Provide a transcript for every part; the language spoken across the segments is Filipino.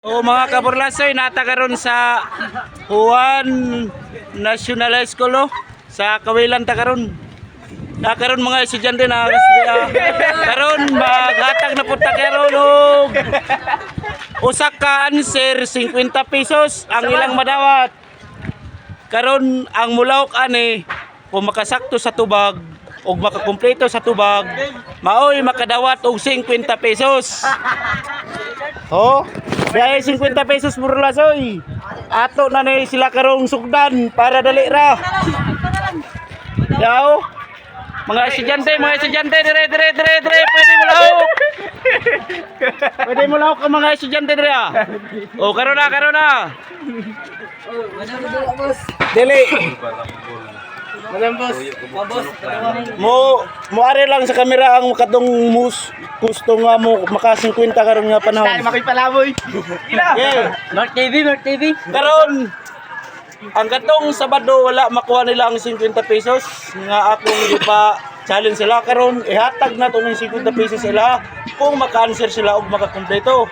O mga kaburlasoy, nata karon sa Juan National High School sa Kawilan ta karon. Na karon mga estudyante na karon maghatag na punta karon og usa ka answer 50 pesos ang ilang madawat. Karon ang mulawak ani kung makasakto sa tubag og makakumpleto sa tubag, maoy makadawat og 50 pesos. Oh, dahil 50 pesos burlasoy. Ato na ni sila karong sugdan para dali ra. Yaw. Mga estudyante, dire, pwede mo lahok. Pwede mo lahok ang mga estudyante dire. Oh, karon na. Dili. Madam boss. Mo are lang sa kamera ang makatong gusto nga mo maka 50 karon nga panahon. Tayo makipalaboy. Yeah. North TV. Karon ang katong Sabado wala makuha nila ang 50 pesos nga akong gipa challenge sila karon ihatag na to ng 50 pesos sila kung maka-answer sila og makakumpleto.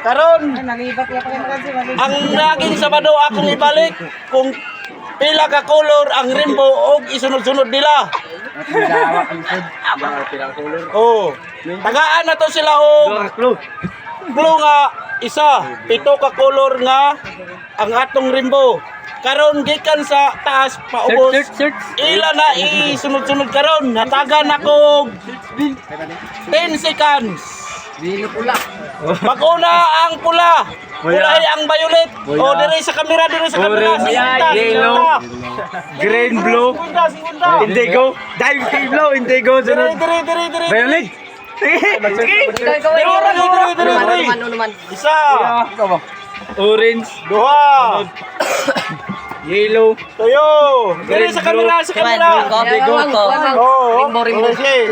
Karon ang naging Sabado akong ibalik kung pila ka color ang rainbow og isunod-sunod nila. Oh, tagaan na to sila og blue nga isa, 7 ka color nga ang atong rainbow. Karon gikan sa taas paubos. Ila na isunod-sunod karon. Natagan ako 10 seconds. Pag-una ang pula. Kulay ang violet. O dire sa kamera. Yellow. Green, blue. Indigo. Indigo. Dire. Violet. Dire. Isa. Orange. Duha. Yellow. Tuyo. Dire sa kamera. Oh.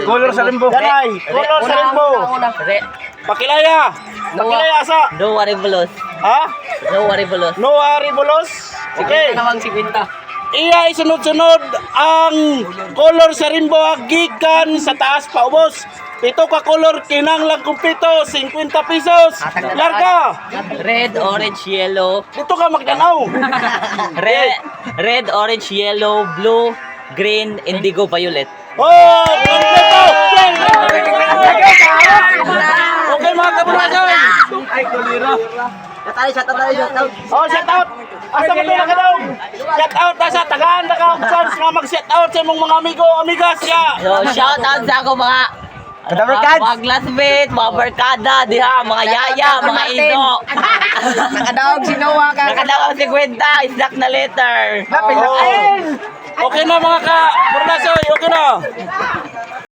Color sa limbo. Danay. Color sa limbo. Pakilaya asa. No worry bolos. Ha? No worry bolos. No worry bolos. Okay. Nawang 50. Iya isunod-sunod ang color sa rainbow gikan sa taas pa ubos. 7 ka color kinanglang kumpleto 50 pesos. Larga. Red, orange, yellow. Dito ka magdanaw. Red, orange, yellow, blue, green, indigo, violet. Oh, kumpleto. Okay mga kaburlasoy. Ay, kulira. Shout out. Oh, shout out. Asa mo na ka daw? Shout out asa tagaan na ka og chance nga mag-shout out sa imong mga amigas ya. So, shout out sa ako mga mga classmate, mga barkada, diha, mga yaya, mga ido. Nakadawag si Noah ka. Nakadawag si Kwenta, isdak na letter. Okay na mga kaburlasoy, okay na.